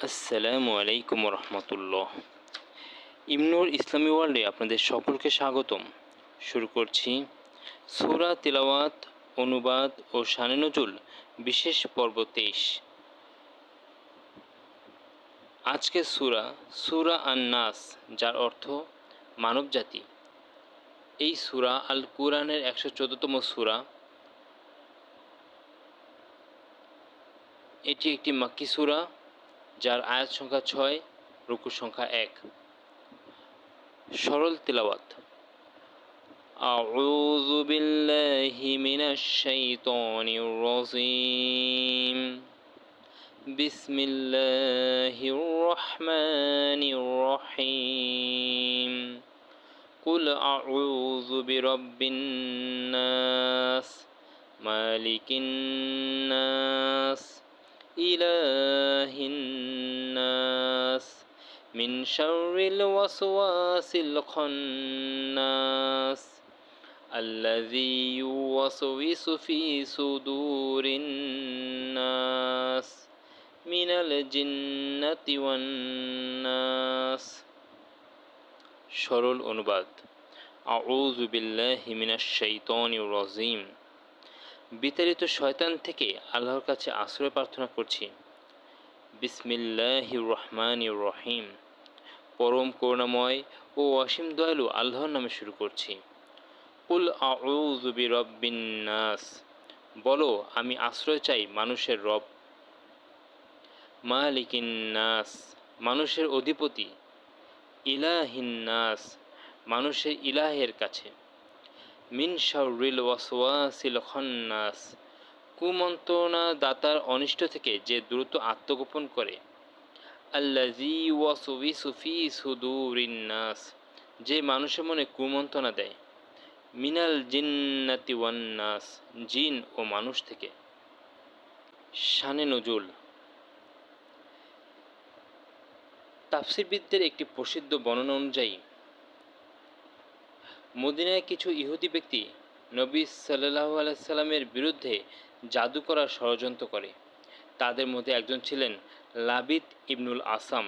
আসসালামু আলাইকুম রহমতুল্লাহ। ইমনুর ইসলামী ওয়ার্ল্ডে আপনাদের সকলকে স্বাগতম। শুরু করছি সূরা তিলাওয়াত, অনুবাদ ও শানে নজুল বিশেষ পর্ব 23। আজকের সূরা আন-নাস, যার অর্থ মানবজাতি। এই সূরা আল কুরআনের 114তম সূরা। এটি একটি মাক্কি সূরা, যার আয়াত সংখ্যা 6, রুকু সংখ্যা 1। সরল তিলাওয়াত। أعوذ بالله من الشيطان الرجيم بسم الله الرحمن الرحيم قل أعوذ برب الناس مالك الناس إله الناس من شر الوسواس الخناس الذي يوسوس في صدور الناس من الجنة والناس। সরল অনুবাদ। আউযু বিল্লাহি মিনাশ শাইতানির রাজিম। বিতাড়িত শয়তান থেকে আল্লাহর কাছে আশ্রয় প্রার্থনা করছি। বিসমিল্লাহির রহমানির রহিম। পরম করুণাময় ও অসীম দয়ালু আল্লাহর নামে শুরু করছি। কুল আউযু বিরব্বিন নাস। বলো, আমি আশ্রয় চাই মানুষের রব। মালিকিন নাস, মানুষের অধিপতি। ইলাহিন নাস, মানুষের ইলাহের কাছে। মিন শাররিল ওয়াসওয়াসিল খান্নাস, কুমন্ত্রণা দাতার অনিষ্ট থেকে যে দ্রুত আত্মগোপন করে। আল্লাযী ইউওয়াসউইসু ফী সুদুরিন নাস, যে মানুষের মনে কুমন্ত্রণা দেয়। মিনাল জিন্নাতি ওয়ান নাস, জিন ও মানুষ থেকে। শানে নজুল। তাফসীরবিদদের একটি প্রসিদ্ধ বর্ণনা অনুযায়ী, মদিনায় কিছু ইহুদি ব্যক্তি নবী সাল্লাল্লাহু আলাইহি সাল্লামের বিরুদ্ধে জাদু করার ষড়যন্ত্র করে। তাদের মধ্যে একজন ছিলেন লাবিদ ইবনুল আসাম।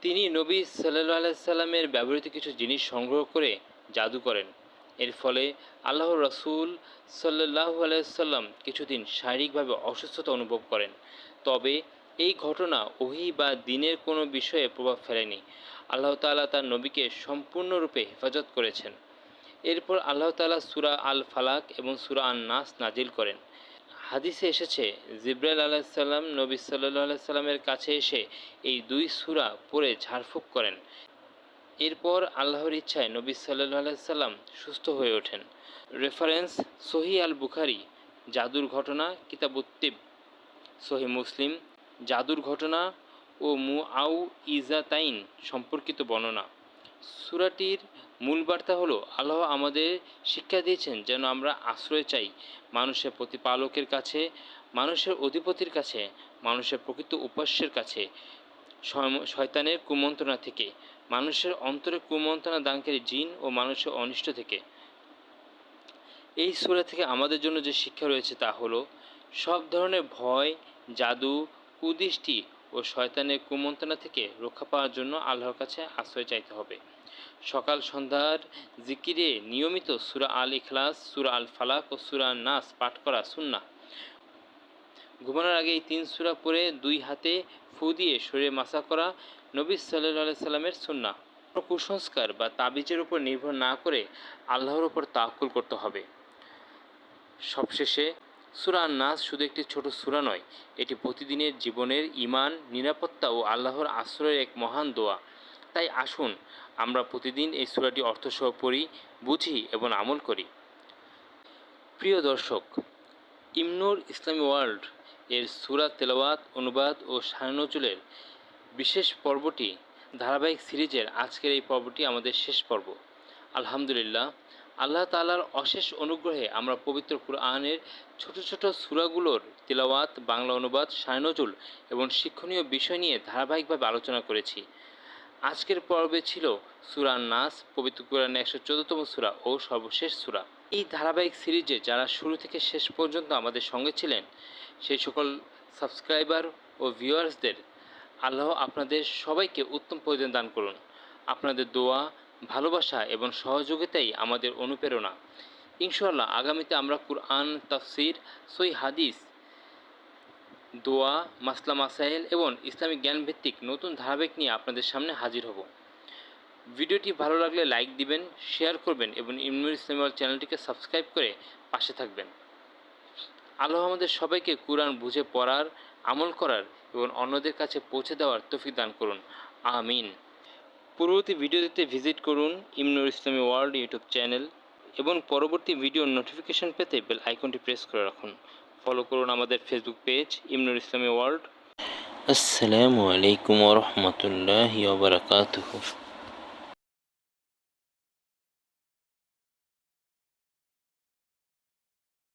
তিনি নবী সাল্লাল্লাহু আলাইহি সাল্লামের ব্যবহৃত কিছু জিনিস সংগ্রহ করে জাদু করেন। এর ফলে আল্লাহর রাসূল সাল্লাল্লাহু আলাইহি সাল্লাম কিছুদিন শারীরিকভাবে অসুস্থতা অনুভব করেন। তবে এই ঘটনা ওহী বা দ্বীনের কোনো বিষয়ে প্রভাব ফেলেনি। আল্লাহ তাআলা তার নবীকে সম্পূর্ণরূপে হেফাজত করেছেন। এরপর আল্লাহ তাআলা সূরা আল ফালাক এবং সূরা আন-নাস নাজিল করেন। হাদিসে এসেছে, জিবরাইল আলাইহিস সালাম নবী সাল্লাল্লাহু আলাইহি সাল্লামের কাছে এসে এই দুই সূরা পড়ে ঝাড়ফুঁক করেন। এরপর আল্লাহর ইচ্ছায় নবী সাল্লাল্লাহু আলাইহি সাল্লাম সুস্থ হয়ে ওঠেন। রেফারেন্স: সহিহ আল বুখারী, জাদুর ঘটনা কিতাবুত তিব। সহিহ মুসলিম, জাদুর ঘটনা ও মুআউইজাতাইন সম্পর্কিত বর্ণনা। সূরাটির মূল বার্তা হলো, আল্লাহ আমাদের শিক্ষা দিয়েছেন যেন আমরা আশ্রয় চাই মানুষের প্রতিপালকের কাছে, মানুষের অধিপতির কাছে, মানুষের প্রকৃত উপাস্যের কাছে, শয়তানের কুমন্ত্রণা থেকে, মানুষের অন্তরে কুমন্ত্রণা দানকারী জিন ও মানুষের অনিষ্ট থেকে। এই সূরা থেকে আমাদের জন্য যে শিক্ষা রয়েছে তা হলো, সব ধরনের ভয়, জাদু, কুদৃষ্টি ও শয়তানের কুমন্ত্রণা থেকে রক্ষা পাওয়ার জন্য আল্লাহর কাছে আশ্রয় চাইতে হবে। সকাল সন্ধ্যার জিকিরে নিয়মিত সূরা আল ইখলাস, সূরা আল ফালাক ও সূরা নাস পাঠ করা সুন্নাহ। ঘুমানোর আগে এই 3 সূরা পড়ে 2 হাতে ফু দিয়ে শরীরে মাসা করা নবী সাল্লাল্লাহু আলাইহি সাল্লামের সুন্নাহ। কুসংস্কার বা তাবিজের উপর নির্ভর না করে আল্লাহর উপর তাওয়াক্কুল করতে হবে। সবশেষে, সূরা আন-নাস শুধু একটি ছোট সূরা নয়, এটি প্রতিদিনের জীবনের ঈমান, নিরাপত্তা ও আল্লাহর আশ্রয়ের এক মহান দোয়া। তাই আসুন আমরা প্রতিদিন এই সূরাটি অর্থসহ পড়ি, বুঝি এবং আমল করি। প্রিয় দর্শক, ইমনুর ইসলামী ওয়ার্ল্ড এর সূরা তেলাওয়াত, অনুবাদ ও শানে নজুলের বিশেষ পর্বটি ধারাবাহিক সিরিজের আজকের এই পর্বটি আমাদের শেষ পর্ব। আলহামদুলিল্লাহ, আল্লাহ তাআলার অশেষ অনুগ্রহে আমরা পবিত্র কুরআনের ছোট ছোট সূরাগুলোর তিলাওয়াত, বাংলা অনুবাদ, শানে নজুল এবং শিক্ষণীয় বিষয় নিয়ে ধারাবাহিকভাবে আলোচনা করেছি। আজকের পর্বে ছিল সূরা আন-নাস, পবিত্র কুরআনের 114তম সূরা ও সর্বশেষ সূরা। এই ধারাবাহিক সিরিজে যারা শুরু থেকে শেষ পর্যন্ত আমাদের সঙ্গে ছিলেন, সেই সকল সাবস্ক্রাইবার ও ভিউয়ার্সদের আল্লাহ আপনাদের সবাইকে উত্তম প্রতিদান দান করুন। আপনাদের দোয়া, ভালোবাসা এবং সহযোগিতাই আমাদের অনুপ্রেরণা। ইনশাআল্লাহ আগামীতে আমরা কুরআন, তাফসির, সহিহ হাদিস, দোয়া, মাসলা মাসাইল এবং ইসলামিক জ্ঞানভিত্তিক নতুন ধারাবাহিক নিয়ে আপনাদের সামনে হাজির হব। ভিডিওটি ভালো লাগলে লাইক দিবেন, শেয়ার করবেন এবং ইমনুল ইসলামী ওয়ার্ল্ড চ্যানেলটিকে সাবস্ক্রাইব করে পাশে থাকবেন। আল্লাহ আমাদের সবাইকে কুরআন বুঝে পড়ার, আমল করার এবং অন্যদের কাছে পৌঁছে দেওয়ার তৌফিক দান করুন। আমিন। পূর্ববর্তী ভিডিওতে ভিজিট করুন ইমনুল ইসলামী ওয়ার্ল্ড ইউটিউব চ্যানেল এবং পরবর্তী ভিডিওর নোটিফিকেশন পেতে বেল আইকনটি প্রেস করে রাখুন। ফলো করুন আমাদের ফেসবুক পেজ ইমনুল ইসলামী ওয়ার্ল্ড। আসসালামু আলাইকুম ওয়া রাহমাতুল্লাহি ওয়া বারাকাতুহু।